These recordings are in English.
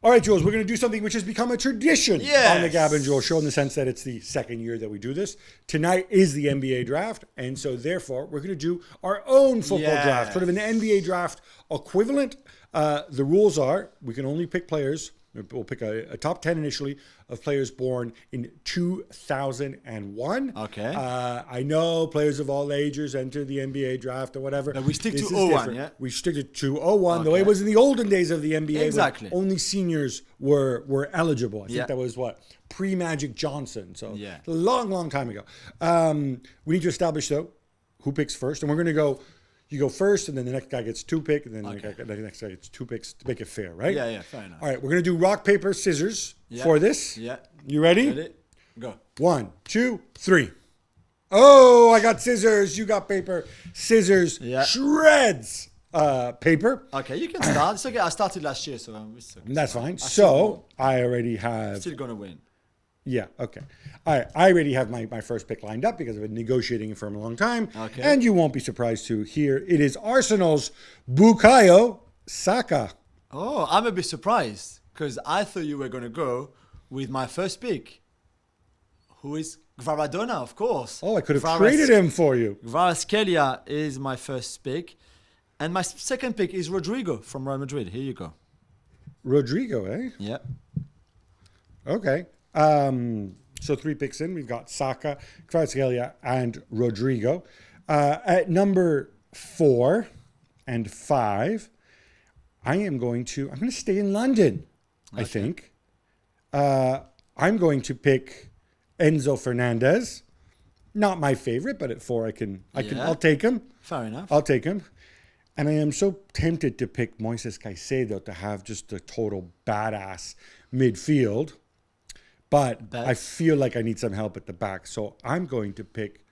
All right, Jules, we're going to do something which has become a tradition Yes. on the Gab Juls Show in the sense that it's the second year that we do this. Tonight is the NBA draft, and so therefore we're going to do our own football draft, sort of an NBA draft equivalent. The rules are we can only pick players. We'll pick a top 10 initially of players born in 2001. Okay. I know players of all ages enter the NBA draft or whatever. But we stick This to is 01, different. yeah? We stick to 201, the way it Okay. was in the olden days of the NBA. when Exactly. only seniors were eligible. I think Yeah. that was pre-Magic Johnson. So Yeah. a long time ago. We need to establish, though, who picks first. And we're going to go, you go first, and then the next guy gets 2 picks, and then the next guy gets 2 picks to make it fair, right? Yeah, fair enough. All right, we're going to do rock, paper, scissors Yeah. for this. Yeah. You ready? Ready? Go. 1, 2, 3. Oh, I got scissors. You got paper. Scissors. Yeah. Shreds. Paper. Okay, you can start. It's okay. I started last year, so it's okay. That's fine. still So I already have. Still gonna win. Yeah. Okay. All right. I already have my first pick lined up because I've been negotiating it for a long time. Okay. And you won't be surprised to hear it is Arsenal's Bukayo Saka. Oh, I'm a bit surprised because I thought you were gonna go with my first pick, who is Gvaradona, of course. Oh, I could have traded him for you. Kvaratskhelia is my first pick, and my second pick is Rodrigo from Real Madrid. Here you go. Rodrigo, eh? Yeah. Okay. So 3 picks in. We've got Saka, Kvaratskhelia, and Rodrigo. At number 4 and 5, I'm going to stay in London, I think. I'm going to pick Enzo Fernandez. Not my favorite, but at 4 I'll take him. Fair enough. I'll take him. And I am so tempted to pick Moises Caicedo to have just a total badass midfield. But I feel like I need some help at the back. So I'm going to pick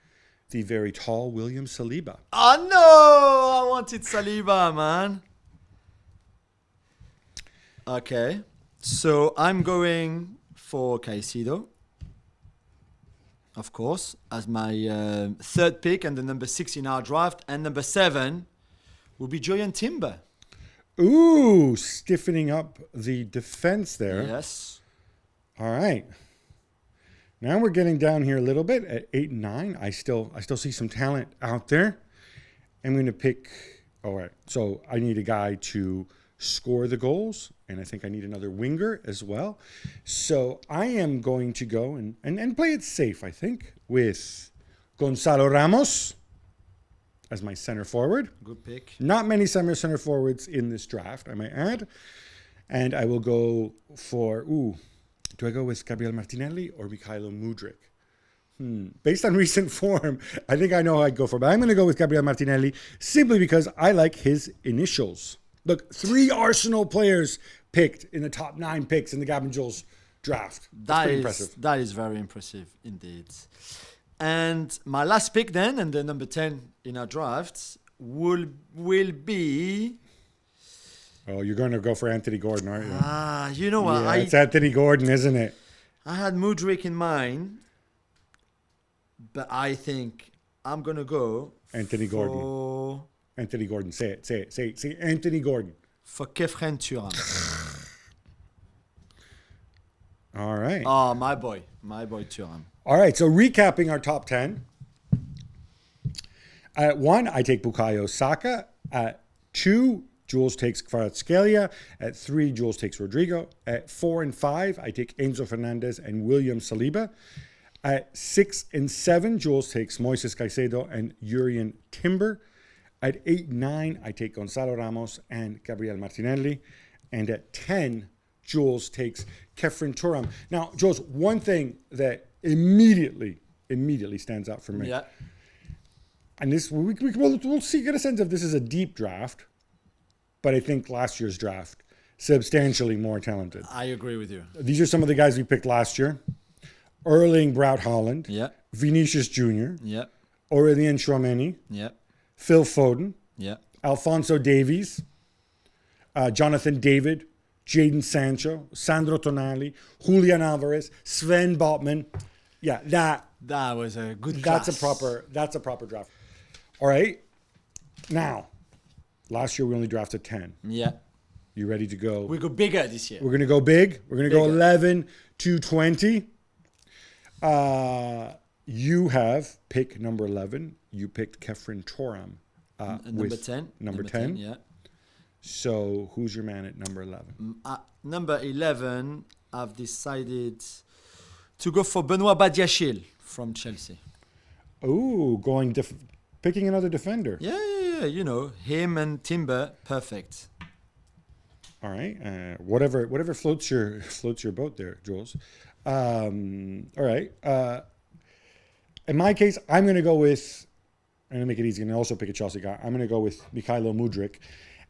the very tall William Saliba. Oh no! I wanted Saliba, man. Okay. So I'm going for Caicedo, of course, as my third pick and the number 6 in our draft. And number 7 will be Julien Timber. Ooh, stiffening up the defense there. Yes. All right. Now we're getting down here a little bit at 8 and 9. I still see some talent out there. I'm going to pick. All right. So I need a guy to score the goals, and I think I need another winger as well. So I am going to go and play it safe, I think, with Gonzalo Ramos as my center forward. Good pick. Not many center forwards in this draft, I might add. And I will go for, do I go with Gabriel Martinelli or Mikhailo Mudryk? Based on recent form, I think I know who I'd go for. But I'm going to go with Gabriel Martinelli simply because I like his initials. Look, 3 Arsenal players picked in the top 9 picks in the Gab Juls draft. That's pretty impressive. That is very impressive indeed. And my last pick then, and the number 10 in our draft, will be... Oh, you're going to go for Anthony Gordon, aren't you? You know what? Yeah, it's Anthony Gordon, isn't it? I had Mudryk in mind, but I think I'm going to go Anthony Gordon. Anthony Gordon. Say it. Say Anthony Gordon. for Kefren Turan. All right. Oh, my boy Turan. All right. So recapping our top 10. At 1, I take Bukayo Saka. At 2, Jules takes Kvaratskhelia. At 3, Jules takes Rodrigo. At 4 and 5, I take Enzo Fernandez and William Saliba. At 6 and 7, Jules takes Moises Caicedo and Julien Timber. At 8 and 9, I take Gonzalo Ramos and Gabriel Martinelli. And at 10, Jules takes Kefren Turan. Now, Jules, one thing that immediately stands out for me. Yeah. And this, we'll see, get a sense of this is a deep draft, but I think last year's draft, substantially more talented. I agree with you. These are some of the guys we picked last year. Erling Braut Haaland. Yeah. Vinicius Jr. Yeah. Aurelien Tchouameni. Yeah. Phil Foden. Yeah. Alphonso Davies. Jonathan David. Jadon Sancho. Sandro Tonali. Julian Alvarez. Sven Botman. Yeah, That was a good class. That's a proper draft. All right. Now, last year we only drafted 10. Yeah. You ready to go? We go bigger this year. We're going to go big. We're going to go Bigger. 11 to 20. You have pick number 11. You picked Kefren Toram. Number 10. Number 10. Yeah. So who's your man at number 11? Number 11, I've decided to go for Benoit Badiachil from Chelsea. Oh, picking another defender. Yeah. You know, him and Timber, perfect. All right. Whatever floats your boat there, Jules. All right. In my case, I'm going to go with, I'm going to make it easy, and I also pick a Chelsea guy. I'm going to go with Mykhailo Mudryk.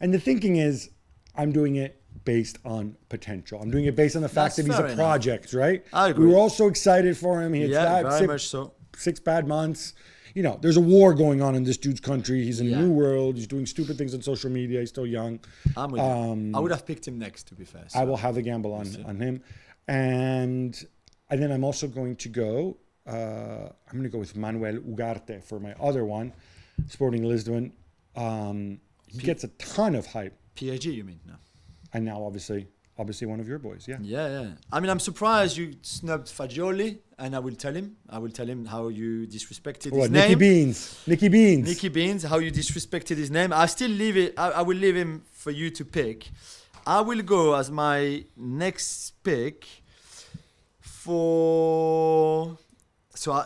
And the thinking is, I'm doing it based on potential. I'm doing it based on the fact that he's a project, right? I agree. We were all so excited for him. Very much so. 6 bad months. You know, there's a war going on in this dude's country. He's in a new world. He's doing stupid things on social media. He's still young. I'm with you. I would have picked him next, to be fair. So. I will have the gamble on him. And then I'm also going to go, I'm going to go with Manuel Ugarte for my other one, Sporting Lisbon. He gets a ton of hype. PSG, you mean? No. And now, obviously one of your boys, yeah. Yeah. I mean, I'm surprised you snubbed Fagioli, and I will tell him how you disrespected his name. Nicky Beans, how you disrespected his name. I still leave it. I will leave him for you to pick. I will go as my next pick for. So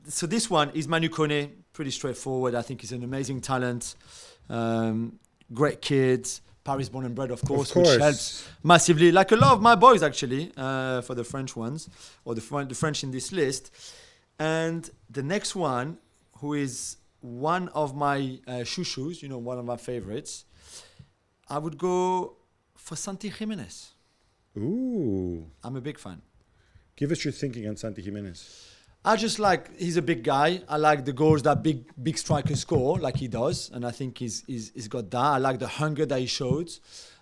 so this one is Manu Kone. Pretty straightforward. I think he's an amazing talent. Great kid. Paris born and bred, of course, which helps massively. Like a lot of my boys, actually, for the French ones, or the French in this list. And the next one, who is one of my chouchous, you know, one of my favorites, I would go for Santi Jimenez. Ooh. I'm a big fan. Give us your thinking on Santi Jimenez. I just like, he's a big guy. I like the goals that big strikers score, like he does. And I think he's got that. I like the hunger that he showed.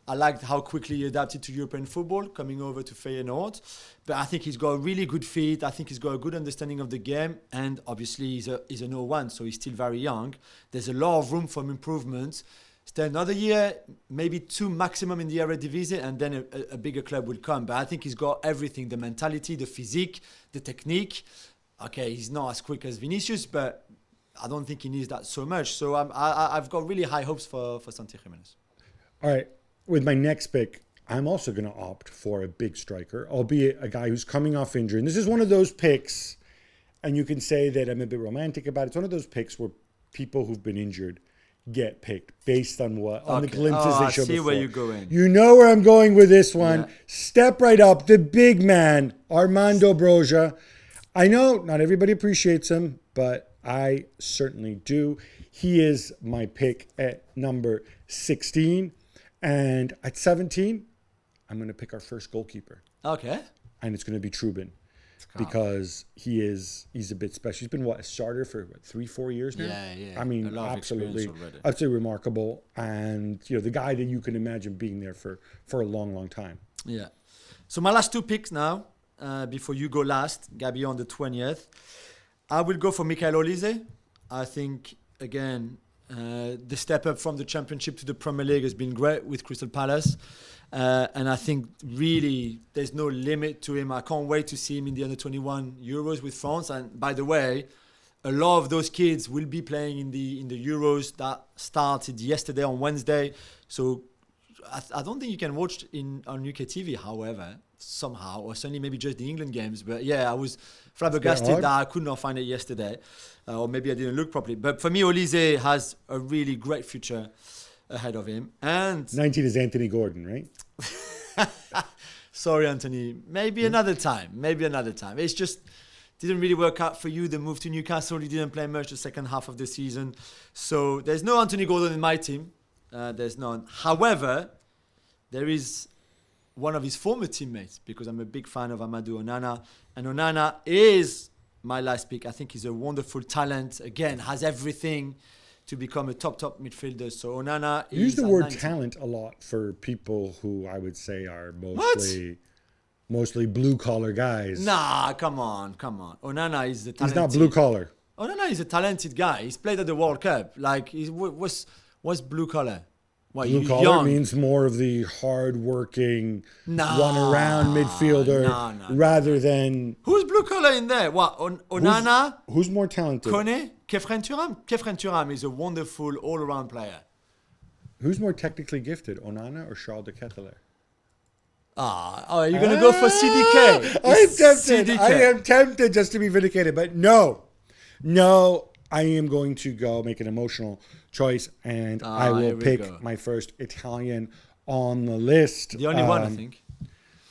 I liked how quickly he adapted to European football, coming over to Feyenoord. But I think he's got a really good feet. I think he's got a good understanding of the game. And obviously, he's an 01, so he's still very young. There's a lot of room for improvement. Stay another year, maybe 2 maximum in the Eredivisie, and then a bigger club will come. But I think he's got everything, the mentality, the physique, the technique. Okay, he's not as quick as Vinicius, but I don't think he needs that so much. So I've got really high hopes for Santi Jimenez. All right. With my next pick, I'm also going to opt for a big striker, albeit a guy who's coming off injury. And this is one of those picks, and you can say that I'm a bit romantic about it. It's one of those picks where people who've been injured get picked based on the glimpses they show before. I see where you're going. You know where I'm going with this one. Yeah. Step right up, the big man, Armando Broja. I know not everybody appreciates him, but I certainly do. He is my pick at number 16. And at 17, I'm going to pick our first goalkeeper. Okay. And it's going to be Trubin. Because he's a bit special. He's been, a starter for 3-4 years now? Yeah. I mean, absolutely remarkable. And, the guy that you can imagine being there for a long, long time. Yeah. So my last 2 picks now. Before you go last, Gabi on the 20th. I will go for Michael Olise. I think, again, the step up from the Championship to the Premier League has been great with Crystal Palace. And I think really there's no limit to him. I can't wait to see him in the Under-21 Euros with France. And by the way, a lot of those kids will be playing in the Euros that started yesterday on Wednesday. So I don't think you can watch on UK TV, however, somehow, or certainly maybe just the England games. But yeah, I was flabbergasted that I could not find it yesterday, or maybe I didn't look properly. But for me, Olise has a really great future ahead of him. And 19 is Anthony Gordon, right? Sorry, Anthony. Maybe another time. It's just didn't really work out for you. The move to Newcastle, you didn't play much the second half of the season. So there's no Anthony Gordon in my team. There's none. However, there is one of his former teammates, because I'm a big fan of Amadou Onana. And Onana is my last pick. I think he's a wonderful talent. Again, has everything to become a top midfielder. So Onana is... You use the word 19. Talent a lot for people who I would say are mostly blue-collar guys. Nah, come on. Onana is the talented... He's not blue-collar. Onana is a talented guy. He's played at the World Cup. Like, what's blue-collar? What, Blue you collar young? means more of the hard-working, Nah, run-around midfielder rather than... Who's blue collar in there? What, Onana, Who's more talented? Kone, Kefren Thuram? Kefren Thuram is a wonderful all-around player. Who's more technically gifted, Onana or Charles de Ketelaere? Oh, you're going to go for CDK? I am tempted just to be vindicated, but no, I am going to go make an emotional choice, and I will pick my first Italian on the list. The only one, I think.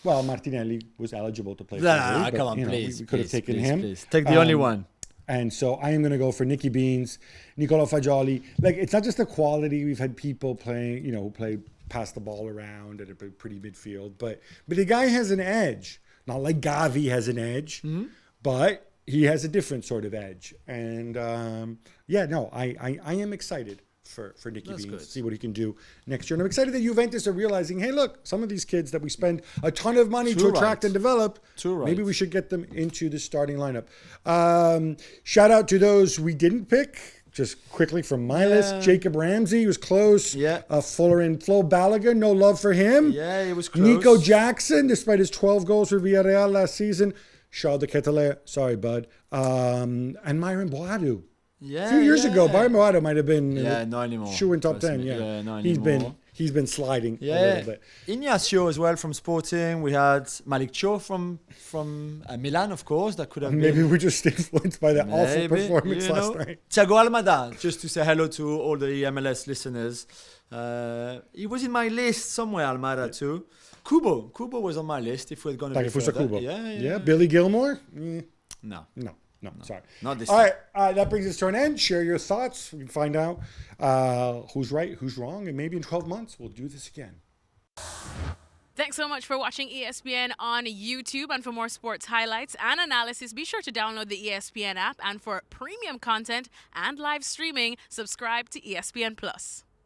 Well, Martinelli was eligible to play for the league, but, come on, please. We could have taken him. Please. Take the only one. And so I am going to go for Nicky Beans, Nicola Fagioli. Like, it's not just the quality. We've had people playing, who played pass the ball around at a pretty midfield, but the guy has an edge. Not like Gavi has an edge, but he has a different sort of edge. And I am excited for Nicky Beans to see what he can do next year. And I'm excited that Juventus are realizing, hey, look, some of these kids that we spend a ton of money to attract and develop, maybe we should get them into the starting lineup. Shout out to those we didn't pick. Just quickly from my list, Jacob Ramsey was close. Yeah. Fuller and Flo Balogun, no love for him. Yeah, he was close. Nico Jackson, despite his 12 goals for Villarreal last season. Charles de Ketelaere, sorry, bud. And Myron Boadu. Yeah, a few years ago, Myron Boadu might have been not anymore. Shoe in top 10. Yeah, not anymore. He's been sliding a little bit. Ignacio as well from Sporting. We had Malik Cho from Milan, of course. That could have been. Maybe we're just influenced by that awful performance last night. Thiago Almada, just to say hello to all the MLS listeners. He was in my list somewhere, Almada too. Kubo was on my list if we're going to be further. Kubo. Yeah. Billy Gilmore? No, sorry. Not this All right, that brings us to an end. Share your thoughts. We can find out who's right, who's wrong, and maybe in 12 months we'll do this again. Thanks so much for watching ESPN on YouTube. And for more sports highlights and analysis, be sure to download the ESPN app. And for premium content and live streaming, subscribe to ESPN Plus.